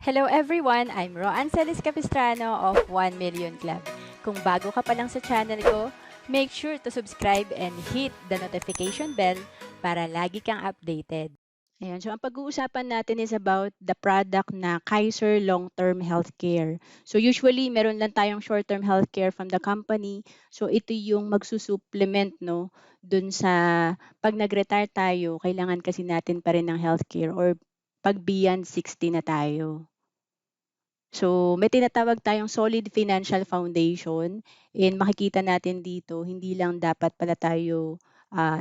Hello everyone! I'm Roan Celis Capistrano of 1 Million Club. Kung bago ka pa lang sa channel ko, make sure to subscribe and hit the notification bell para lagi kang updated. Ayan, so ang pag-uusapan natin is about the product na Kaiser Long-Term Healthcare. So usually, meron lang tayong short-term healthcare from the company. So ito yung magsusupplement no, dun sa pag nag-retire tayo, kailangan kasi natin pa rin ng healthcare or pag beyond 60 na tayo. So, may tinatawag tayong solid financial foundation and makikita natin dito hindi lang dapat pala tayo,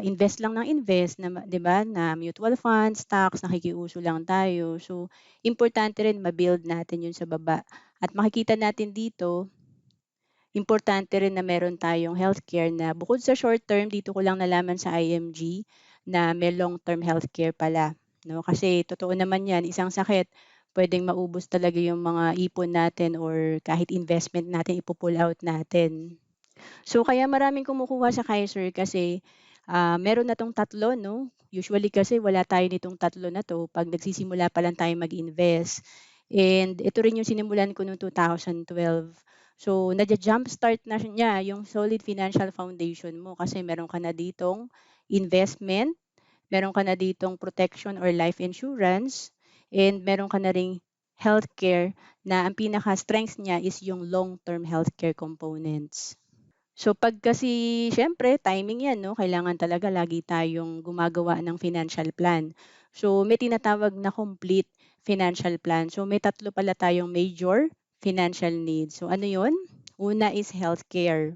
invest lang ng invest na 'di ba, na mutual funds, stocks, nakikiuso lang tayo. So, importante rin ma-build natin 'yun sa baba at makikita natin dito, importante rin na meron tayong healthcare na bukod sa short term, dito ko lang nalaman sa IMG na may long-term healthcare pala, 'no. Kasi totoo naman 'yan, isang sakit puwedeng maubos talaga yung mga ipon natin or kahit investment natin ipu-pull out natin. So, kaya maraming kumukuha sa Kaiser kasi, meron na 'tong tatlo 'no. Usually kasi wala tayo nitong tatlo na 'to 'pag nagsisimula pa lang tayong mag-invest. And ito rin yung sinimulan ko noong 2012. So, nadja-jumpstart na niya yung solid financial foundation mo kasi meron ka na ditong investment, meron ka na ditong protection or life insurance, and meron ka na ring healthcare na ang pinaka-strength niya is yung long-term healthcare components. So 'pag kasi siyempre timing 'yan 'no, kailangan talaga lagi tayong gumagawa ng financial plan. So may tinatawag na complete financial plan. So may tatlo pala tayong major financial needs. So ano 'yun? Una is healthcare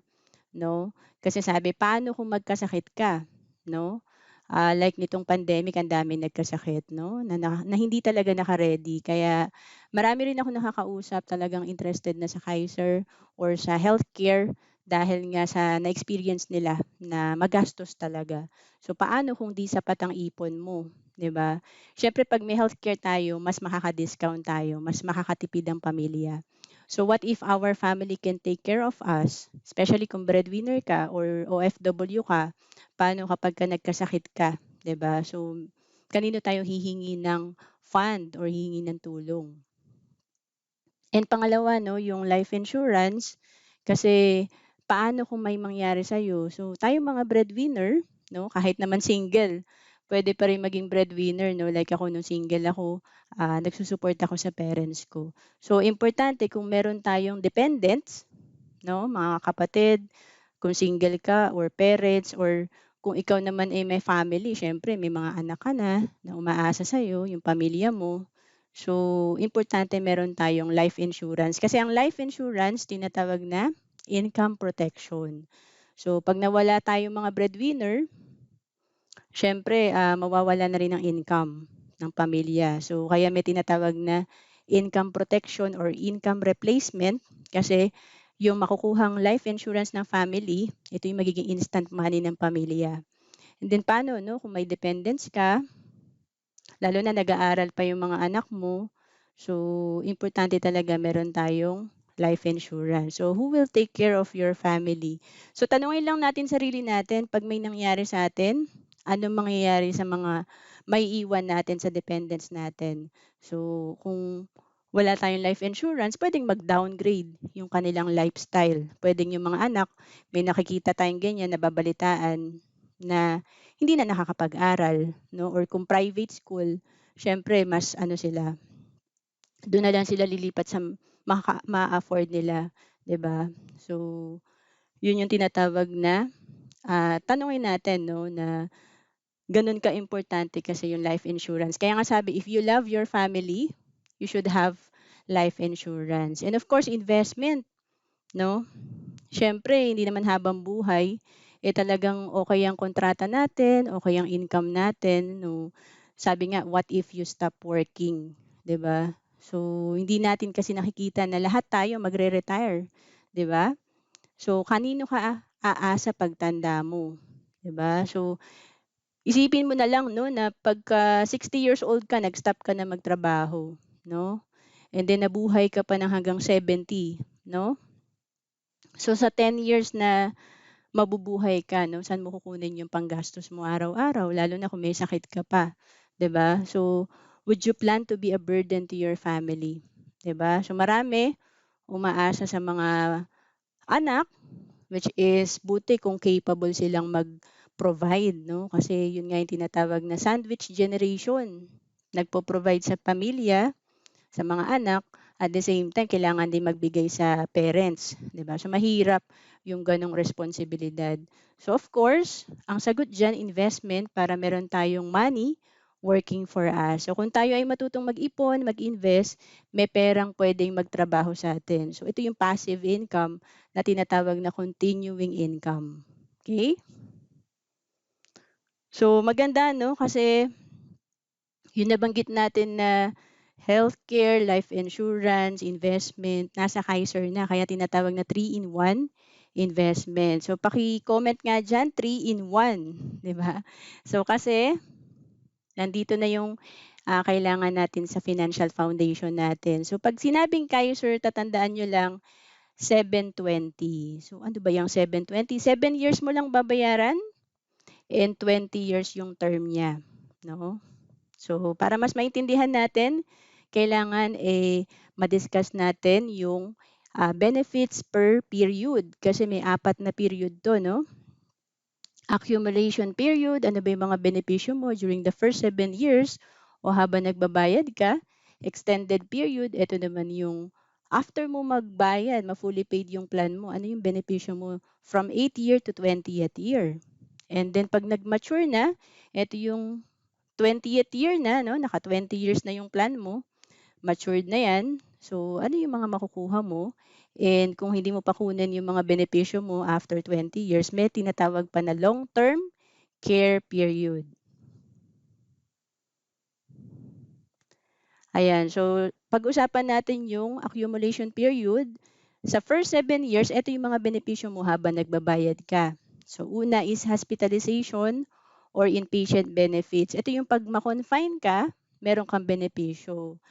'no, kasi sabi paano kung magkasakit ka 'no? Like nitong pandemic ang daming nagkasakit 'no, na hindi talaga naka-ready. Kaya marami rin akong nakakausap talagang interested na sa Kaiser or sa healthcare dahil nga sa na-experience nila na magastos talaga. So, paano kung 'di sapat ang ipon mo, 'di ba? Siyempre 'pag may healthcare tayo, mas makaka-discount tayo, mas makakatipid ang pamilya. So, what if our family can take care of us, especially kung breadwinner ka or OFW ka, paano kapagka nagkasakit ka, 'di ba? So, kanino tayo hihingi ng fund or hihingi ng tulong? And pangalawa 'no, yung life insurance, kasi paano kung may mangyari sa'yo? So, tayong mga breadwinner 'no, kahit naman single, puwede pa rin maging breadwinner 'no, like ako nung single ako, nagsu-support ako sa parents ko. So, importante kung meron tayong dependents 'no, mga kapatid, kung single ka or parents or kung ikaw naman ay may family, siyempre may mga anak ka na umaasa sa'yo, yung pamilya mo. So, importante meron tayong life insurance. Kasi ang life insurance tinatawag na income protection. So, 'pag nawala tayong mga breadwinner, siyempre, mawawala na rin ang income ng pamilya. So, kaya may tinatawag na income protection or income replacement kasi yung makukuhang life insurance ng family, ito yung magiging instant money ng pamilya. And then paano 'no, kung may dependents ka, lalo na nag-aaral pa yung mga anak mo, so importante talaga meron tayong life insurance. So, who will take care of your family? So, tanungin lang natin sarili natin 'pag may nangyari sa atin, anong mangyayari sa mga maiiwan natin sa dependents natin? So, kung wala tayong life insurance, puwedeng mag-downgrade yung kanilang lifestyle. Puwedeng yung mga anak, may nakikita tayong ganyan, nababalitaan na hindi na nakakapag-aral 'no, or kung private school, siyempre mas ano sila, do'n na lang sila lilipat sa maa-afford nila, 'di ba? So, 'yun yung tinatawag na, tanungin natin 'no, na gano'n kaimportante kasi yung life insurance. Kaya nga sabi, if you love your family, you should have life insurance. And of course, investment 'no. Siyempre hindi naman habang buhay, eh, talagang okey ang kontrata natin, okey ang income natin 'no. Sabi nga, what if you stop working, 'di ba? So, hindi natin kasi nakikita na lahat tayo magre-retire, 'di ba? So, kanino ka aasa pagtanda mo, 'di ba? So, isipin mo na lang 'no na pagka 60 years old ka nag-stop ka na magtrabaho 'no, and then nabuhay ka pa ng hanggang 70 'no. So, sa 10 years na mabubuhay ka 'no, saan mo kukunin yung panggastos mo araw-araw lalo na kung may sakit ka pa, 'di ba? So, would you plan to be a burden to your family? 'di ba? So marami umaasa sa mga anak, which is buti kung capable silang mag-provide, 'no? Kasi yun nga yung tinatawag na sandwich generation. Nagpo-provide sa pamilya, sa mga anak, at the same time kailangan din magbigay sa parents, 'di ba? So mahirap yung ganong responsibilidad. So of course, ang sagot diyan investment para meron tayong money working for us. So kung tayo ay matutong mag-ipon, mag-invest, may perang pwedeng magtrabaho sa atin. So ito yung passive income na tinatawag na continuing income. Okay? So maganda, no? Kasi yung nabanggit natin na healthcare, life insurance, investment, nasa Kaiser na. Kaya tinatawag na 3-in-1 investment. So, paki-comment nga dyan, 3-in-1. Di ba? So, kasi nandito na yung kailangan natin sa financial foundation natin. So, pag sinabing Kaiser, tatandaan nyo lang 720. So, ano ba yung 720? 7 years mo lang babayaran and 20 years yung term niya. No? So, para mas maintindihan natin, kailangan ma-discuss natin yung benefits per period kasi may 4 na period 'to, no? Accumulation period, ano ba yung mga benepisyo mo during the first 7 years o habang nagbabayad ka. Extended period, ito naman yung after mo magbayad, ma-fully paid yung plan mo, ano yung benepisyo mo from 8th year to 20th year. And then pag nag-mature na, ito yung 20th year na, no? Naka 20 years na yung plan mo, matured na yan. So, ano yung mga makukuha mo? And kung hindi mo pa kunin yung mga benepisyo mo after 20 years, may tinatawag pa na long-term care period. Ayan, so pag-usapan natin yung accumulation period. Sa first 7 years, ito yung mga benepisyo mo habang nagbabayad ka. So, una is hospitalization or inpatient benefits. Ito yung pag ma-confine ka, meron kang benepisyo.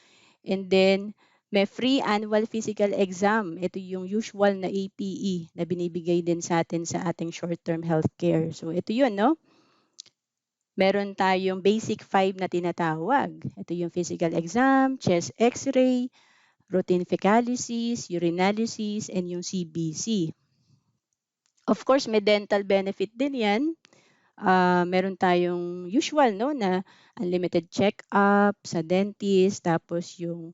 And then, may free annual physical exam. Ito yung usual na APE na binibigay din sa atin sa ating short-term healthcare. So, ito yun, no? Meron tayong basic 5 na tinatawag. Ito yung physical exam, chest x-ray, routine fecalysis, urinalysis, and yung CBC. Of course, may dental benefit din yan. Meron tayong usual, no, na unlimited check-up sa dentist, tapos yung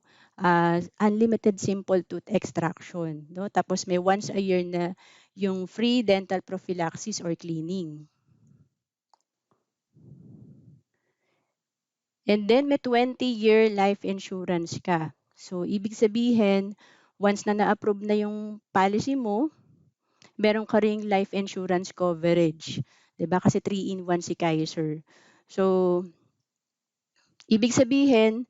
unlimited simple tooth extraction, no? Tapos may once a year na yung free dental prophylaxis or cleaning. And then may 20-year life insurance ka. So ibig sabihin, once na na-approve na yung policy mo, meron ka ring life insurance coverage. 'Di ba? Kasi 3-in-1 si Kaiser. So, ibig sabihin,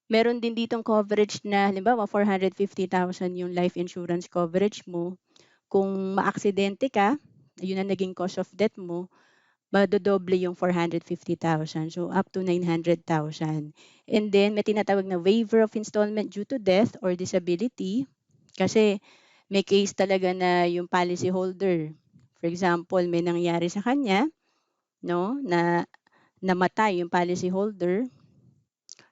meron din ditong coverage na, halimbawa, 450,000 yung life insurance coverage mo. Kung maaksidente ka, yun ang naging cause of death mo, madodoble yung 450,000. So, up to 900,000. And then, may tinatawag na waiver of installment due to death or disability. Kasi, may case talaga na yung policy holder, for example, may nangyari sa kanya, no, na namatay yung policy holder.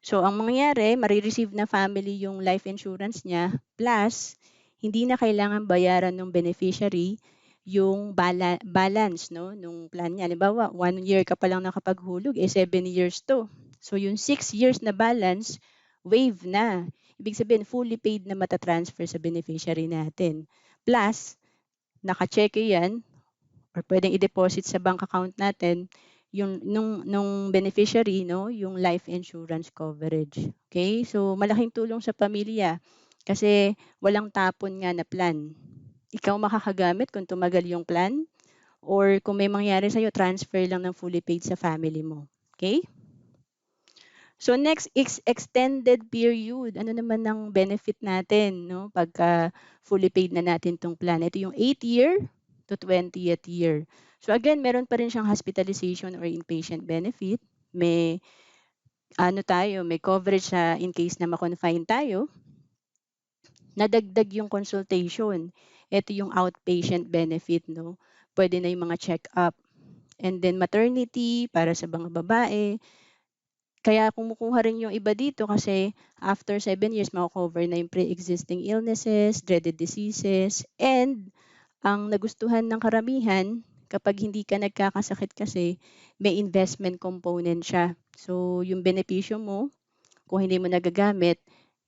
So, ang mangyayari, marireceive na family yung life insurance niya, plus, hindi na kailangan bayaran ng beneficiary yung balance, no, nung plan niya. Halimbawa, 1 year ka pa lang nakapaghulog, 7 years to. So, yung 6 years na balance, waive na. Ibig sabihin, fully paid na matatransfer sa beneficiary natin. Plus, naka-cheque yan, or pwedeng i-deposit sa bank account natin, yung nung beneficiary, no, yung life insurance coverage. Okay? So malaking tulong sa pamilya kasi walang tapon nga na plan. Ikaw makakagamit kung tumagal yung plan or kung may mangyari sa'yo, transfer lang ng fully paid sa family mo. Okay? So next is extended period. Ano naman ang benefit natin, no? Pagka fully paid na natin tong plan. Ito yung 8th year to 20th year. So again, meron pa rin siyang hospitalization or inpatient benefit. May may coverage sa in case na ma-confine tayo. Nadagdag yung consultation. Ito yung outpatient benefit, no? Pwede na yung mga check-up. And then maternity para sa mga babae, Kaya kumukuha rin yung iba dito kasi after 7 years mako-cover na yung pre-existing illnesses, dreaded diseases, and ang nagustuhan ng karamihan, kapag hindi ka nagkakasakit kasi, may investment component siya. So, yung benepisyo mo, kung hindi mo nagagamit,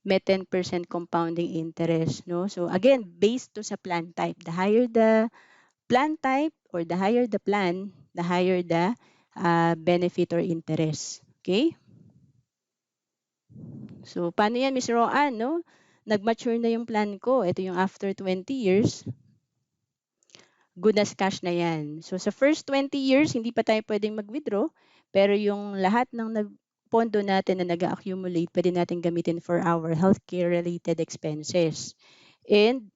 may 10% compounding interest, no? So, again, based to sa plan type. The higher the plan type or the higher the plan, the higher the benefit or interest. Okay? So, paano yan, Miss Roanne, no? Nag-mature na yung plan ko. Ito yung after 20 years. Good as cash na yan. So, sa first 20 years, hindi pa tayo pwedeng mag-withdraw. Pero yung lahat ng pondo natin na nag-accumulate, pwede natin gamitin for our healthcare-related expenses. And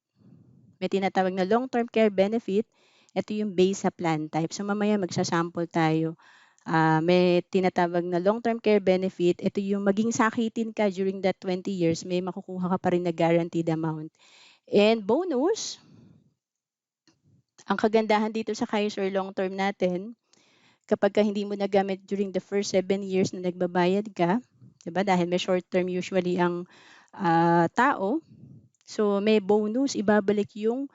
may tinatawag na long-term care benefit. Ito yung base sa plan type. So, mamaya magsasample tayo. May tinatawag na long-term care benefit. Ito yung maging sakitin ka during that 20 years, may makukuha ka pa rin na guaranteed amount. And bonus, ang kagandahan dito sa Kaiser long-term natin, kapag ka hindi mo nagamit during the first 7 years na nagbabayad ka, 'di ba? Dahil may short-term usually ang tao. So may bonus, ibabalik yung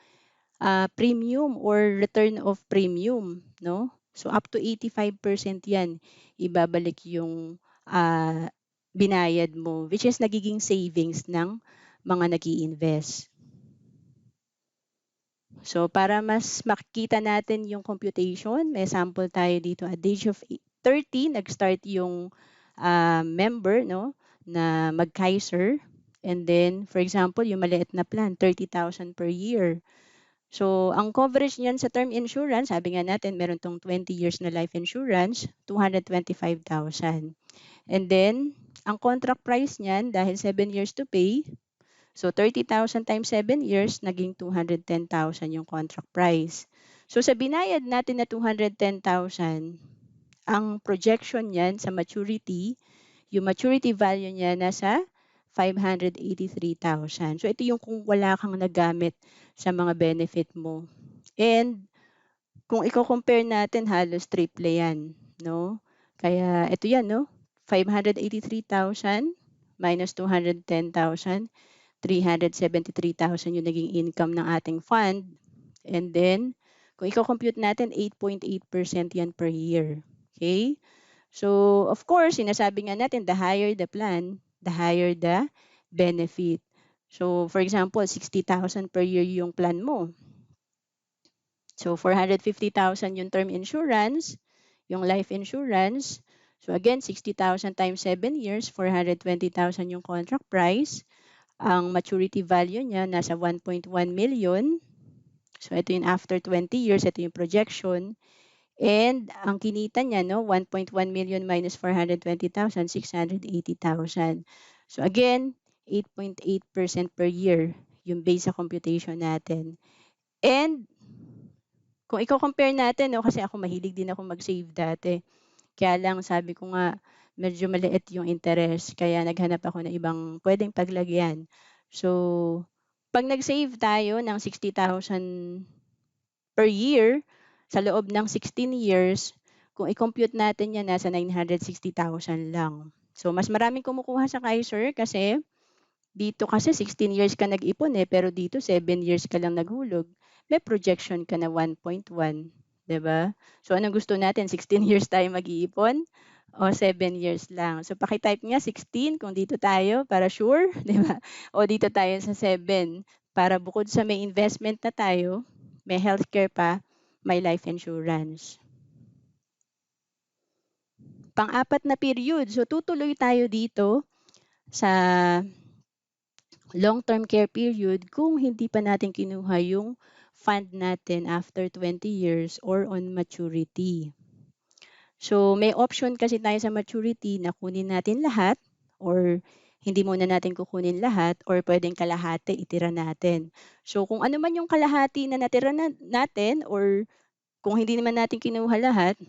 premium or return of premium, no? So up to 85% 'yan, ibabalik yung binayad mo, which is nagiging savings ng mga nag-iinvest. So para mas makikita natin yung computation, may sample tayo dito at age of 30, nag-start yung member, no, na mag-Kaiser. And then, for example, yung maliit na plan, 30,000 per year. So, ang coverage niyan sa term insurance, sabi nga natin, meron tong 20 years na life insurance, 225,000. And then, ang contract price niyan, dahil 7 years to pay, so 30,000 times 7 years, naging 210,000 yung contract price. So sa binayad natin na 210,000, ang projection niyan sa maturity, yung maturity value niya nasa 583,000. So ito yung kung wala kang nagamit sa mga benefit mo. And kung i-compare natin, halos triple yan, no? Kaya ito yan, no? 583,000 minus 210,000, 373,000 yung naging income ng ating fund. And then, kung i-compute natin, 8.8% yan per year. Okay? So, of course, sinasabi nga natin, the higher the plan, the higher the benefit. So, for example, 60,000 per year yung plan mo. So, 450,000 yung term insurance, yung life insurance. So, again, 60,000 times 7 years, 420,000 yung contract price. Ang maturity value niya nasa 1.1 million. So ito yung after 20 years, ito yung projection. And ang kinita niya, no, 1.1 million minus 420,000, 680,000. So again, 8.8% per year yung base sa computation natin. And kung i-compare natin, no, kasi ako mahilig din ako mag-save dati. Kaya lang sabi ko nga, medyo maliit yung interest, kaya naghanap ako ng ibang pwedeng paglagyan. So, pag nag-save tayo ng 60,000 per year sa loob ng 16 years, kung i-compute natin yan, nasa 960,000 lang. So, mas maraming kumukuha sa Kaiser kasi dito kasi 16 years ka nag-ipon pero dito 7 years ka lang naghulog. May projection ka na 1.1, 'di ba? So anong gusto natin? 16 years tayo mag-iipon o 7 years lang? So paki-type nga 16 kung dito tayo para sure, 'di ba? O dito tayo sa 7 para bukod sa may investment na tayo, may healthcare pa, may life insurance. Pang-apat na period. So tutuloy tayo dito sa long-term care period kung hindi pa natin kinuha yung fund natin after 20 years or on maturity. So may option kasi tayo sa maturity na kunin natin lahat or hindi muna natin kukunin lahat or pwedeng kalahati itira natin. So kung ano man yung kalahati na natira natin or kung hindi naman natin kinuha lahat,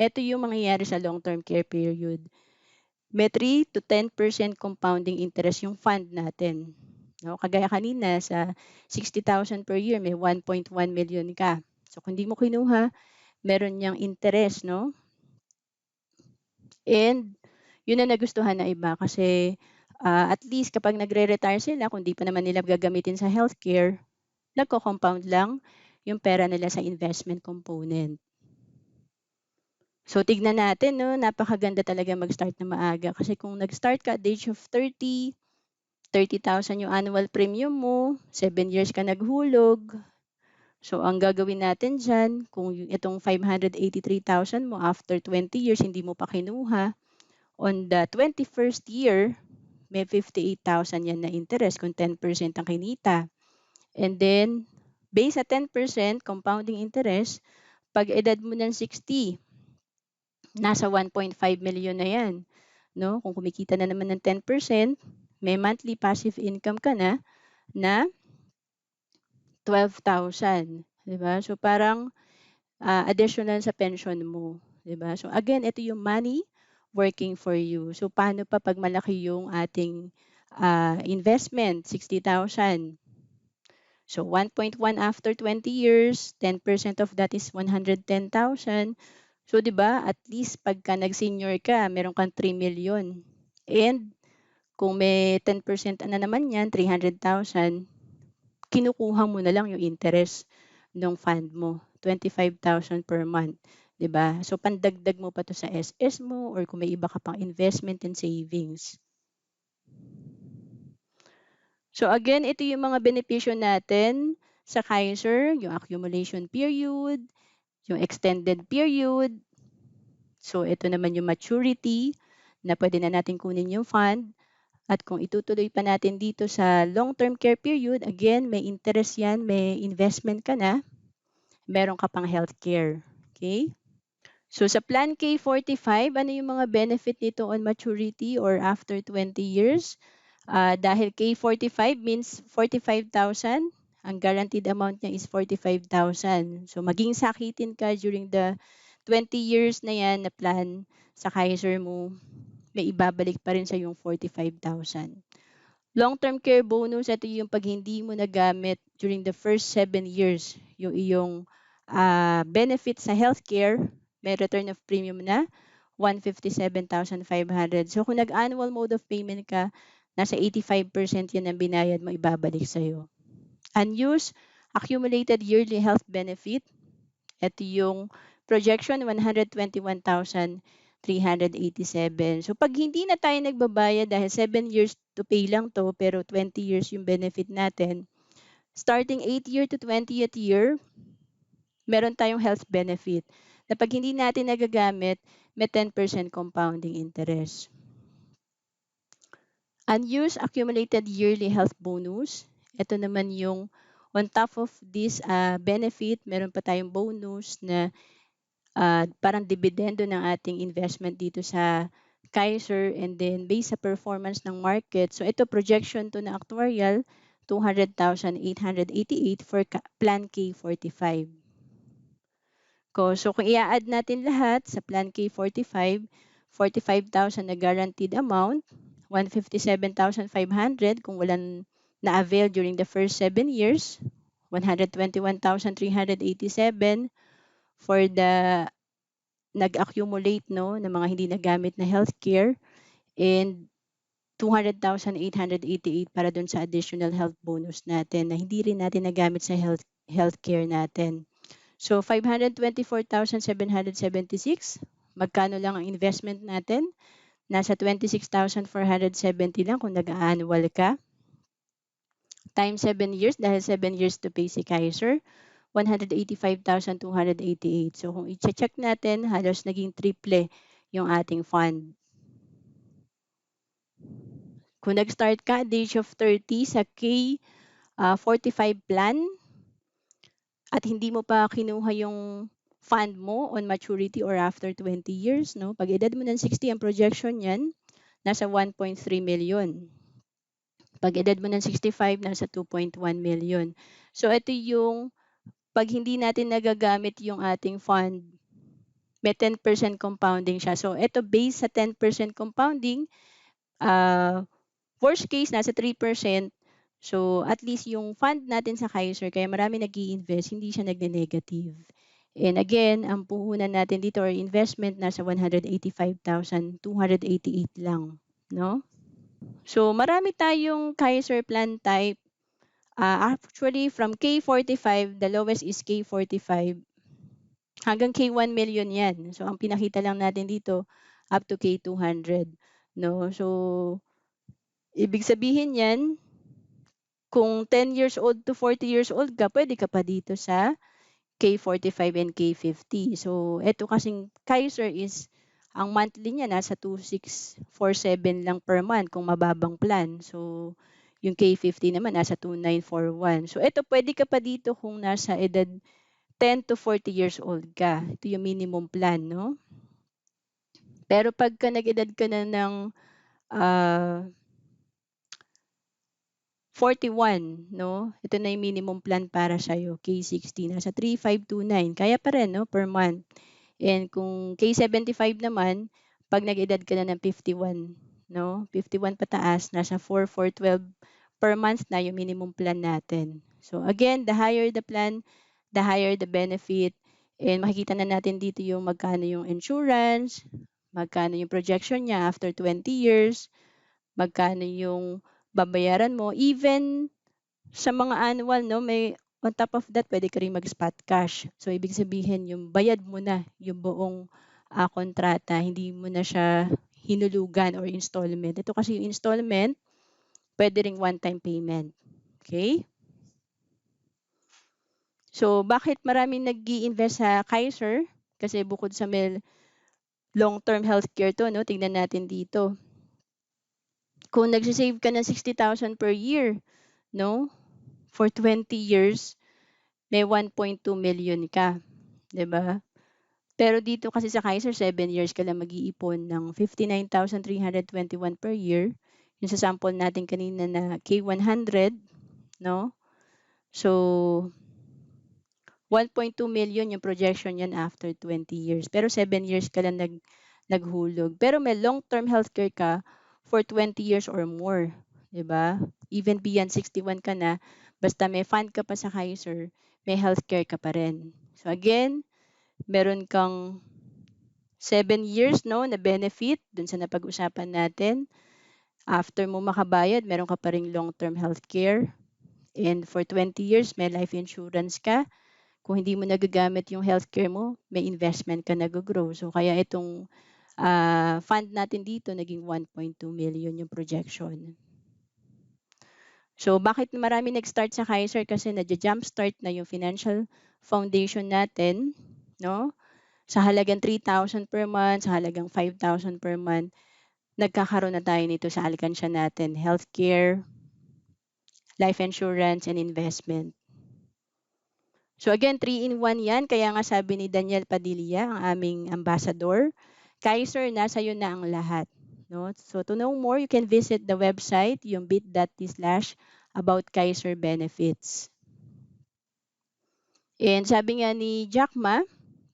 ito yung mangyayari sa long-term care period. May 3 to 10% compounding interest yung fund natin. No, kagaya kanina sa 60,000 per year, may 1.1 million ka. So kung hindi mo kinuha, meron niyang interest, no? And Yun ang nagustuhan ng iba kasi, at least kapag nagre-retire sila kung di pa naman nila gagamitin sa healthcare, nagko-compound lang yung pera nila sa investment component. So tignan natin 'no, napakaganda talaga mag-start na maaga kasi kung nag-start ka at the age of 30,000 yung annual premium mo, 7 years ka naghulog. So ang gagawin natin diyan kung itong 583,000 mo after 20 years hindi mo pa kinuha, on the 21st year, may 58,000 yan na interest kung 10% ang kinita. And then, based sa 10% compounding interest, 'pag edad mo ng 60, nasa 1.5 million na yan, 'no? Kung kumikita na naman ng 10%, may monthly passive income ka na 12,000, 'di ba? So parang, additional sa pension mo, 'di ba? So again, ito yung money working for you. So paano pa 'pag malaki yung ating, investment, 60,000. So 1.1 after 20 years, 10% of that is 110,000. So 'di ba, at least pagka nag-senior ka, meron kang 3 million. And kung may 10% na naman yan, 300,000, kinukuha mo na lang yung interest ng fund mo, 25,000 per month, 'di ba? So pandagdag mo pa 'to sa SS mo or kung may iba ka pang investment and savings. So again, ito yung mga benepisyo natin sa Kaiser, yung accumulation period, yung extended period. So ito naman yung maturity na pwede na natin kunin yung fund. At kung itutuloy pa natin dito sa long-term care period, again, may interest yan, may investment ka na, meron ka pang healthcare. Okay? So sa Plan K45, ano yung mga benefit nito on maturity or after 20 years? Dahil K45 means 45,000, ang guaranteed amount niya is 45,000. So maging sakitin ka during the 20 years na yan na plan sa Kaiser mo, may ibabalik pa rin sa yung 45,000. Long-term care bonus, ito yung 'pag hindi mo nagamit during the first 7 years yung iyong, benefit sa healthcare, may return of premium na 157,500. So kung nag-annual mode of payment ka, nasa 85% yan ng binayad mo ibabalik sa'yo. Unused accumulated yearly health benefit, ito yung projection 121,387. So 'pag hindi na tayo nagbabayad dahil 7 years to pay lang 'to pero 20 years yung benefit natin, starting 8th year to 20th year, meron tayong health benefit na 'pag hindi natin nagagamit, may 10% compounding interest. Unused accumulated yearly health bonus, ito naman yung on top of this, benefit, meron pa tayong bonus na parang dividendo ng ating investment dito sa Kaiser and then based sa performance ng market. So ito projection to na actuarial, 200,888 for Plan K45. So kung i-add natin lahat sa Plan K45, 45,000 na guaranteed amount, 157,500 kung walang na-avail during the first 7 years, 121,387 for the nag-accumulate 'no, ng mga hindi nagamit na healthcare and 200,888 para dun sa additional health bonus natin na hindi rin natin nagamit sa healthcare natin. So 524,776, magkano lang ang investment natin? Nasa 26,470 lang kung nag-a-annual ka. Times 7 years dahil 7 years to pay si Kaiser, 185,288. So kung i-check natin, halos naging triple yung ating fund. Kung nag-start ka at the age of 30 sa K45 plan at hindi mo pa kinuha yung fund mo on maturity or after 20 years, no? Pag edad mo ng 60, ang projection niyan, nasa 1.3 million. Pag edad mo ng 65, nasa 2.1 million. So ito yung pag hindi natin nagagamit yung ating fund, may 10% compounding siya. So ito based sa 10% compounding, worst case nasa 3%. So at least yung fund natin sa Kaiser, kaya marami nag-i-invest, hindi siya nagne-negative. And again, ang puhunan natin dito or investment nasa 185,288 lang, no? So marami tayong Kaiser plan type. Actually from K45, the lowest is K45 hanggang K1 million 'yan. So ang pinakita lang natin dito up to K200, no? So ibig sabihin 'yan, kung 10 years old to 40 years old ka, pwede ka pa dito sa K45 and K50. So, eto kasing Kaiser is, ang monthly niya nasa 2,647 lang per month kung mababang plan. So, yung K50 naman nasa 2,941. So, eto pwede ka pa dito kung nasa edad 10 to 40 years old ka. Ito yung minimum plan, no? Pero pagka nag-edad ka na ng ah 41, no? Ito na yung minimum plan para sa'yo, K60, nasa 3,529. Kaya pa rin, no, per month. And kung K75 naman, pag nag-edad ka na ng 51, no? 51 pataas, nasa 4,412 per month na yung minimum plan natin. So again, the higher the plan, the higher the benefit. And makikita na natin dito yung magkano yung insurance, magkano yung projection niya after 20 years, magkano yung babayaran mo. Even sa mga annual, no, may on top of that, pwede ka rin mag-spot cash. So, ibig sabihin, yung bayad mo na yung buong kontrata, hindi mo na siya hinulugan or installment. Ito kasi yung installment, pwede ring one-time payment. Okay? So, bakit maraming nag-i-invest sa Kaiser? Kasi bukod sa may long-term healthcare to, no, tingnan natin dito. Kung nagsisave ka ng 60,000 per year, no, for 20 years, may 1.2 million ka, 'di ba? Pero dito kasi sa Kaiser, 7 years ka lang mag-iipon ng 59,321 per year. Yung sa sample natin kanina na K100, no? So, 1.2 million yung projection yan after 20 years. Pero 7 years ka lang naghulog. Pero may long-term healthcare ka for 20 years or more, 'di ba? Even beyond 61 ka na, basta may fund ka pa sa Kaiser, may healthcare ka pa rin. So again, meron kang 7 years, no, na benefit dun sa napag-usapan natin. After mo makabayad, meron ka pa ring long-term healthcare. And for 20 years, may life insurance ka. Kung hindi mo nagagamit yung healthcare mo, may investment ka nag-grow. So kaya itong fund natin dito naging 1.2 million yung projection. So bakit marami nag-start sa Kaiser? Kasi nadja-jumpstart na yung financial foundation natin, no? Sa halagang 3,000 per month, sa halagang 5,000 per month, nagkakaroon na tayo nito sa alkansya natin, healthcare, life insurance, and investment. So again, 3-in-1 yan. Kaya nga sabi ni Daniel Padilla, ang aming ambassador, Kaiser, nasa iyo na ang lahat. No? So to know more, you can visit the website, yung bit.ly/about Kaiser benefits. And sabi nga ni Jack Ma,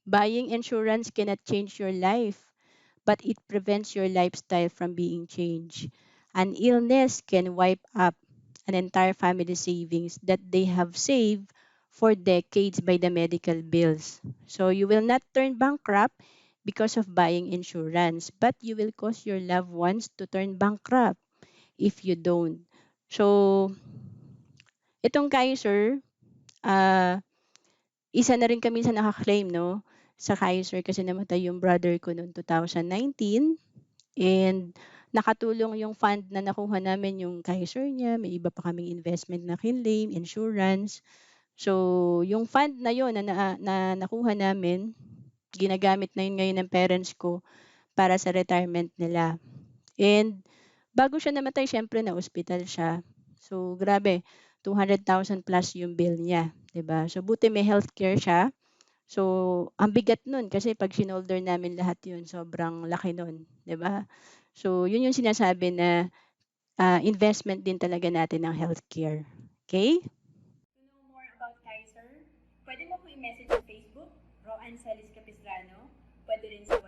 buying insurance cannot change your life, but it prevents your lifestyle from being changed. An illness can wipe up an entire family savings that they have saved for decades by the medical bills. So you will not turn bankrupt because of buying insurance, but you will cause your loved ones to turn bankrupt if you don't. So, itong Kaiser, isa na rin kami sa nakaklaim, no? Sa Kaiser kasi namatay yung brother ko noong 2019. And nakatulong yung fund na nakuha namin yung Kaiser niya. May iba pa kaming investment na kinlaim, insurance. So, yung fund na yun na nakuha namin, ginagamit na yun ngayon ng parents ko para sa retirement nila. And bago siya namatay, syempre na-hospital siya. So, grabe, 200,000 plus yung bill niya, 'di ba? So, buti may healthcare siya. So, ang bigat nun kasi pag sinolder namin lahat yun, sobrang laki nun, 'di ba? So, yun yung sinasabi na investment din talaga natin ng healthcare. Okay? To know more about Kaiser, pwede mo po i-message sa Facebook, Roan Celis Capistrano. Pwede rin sa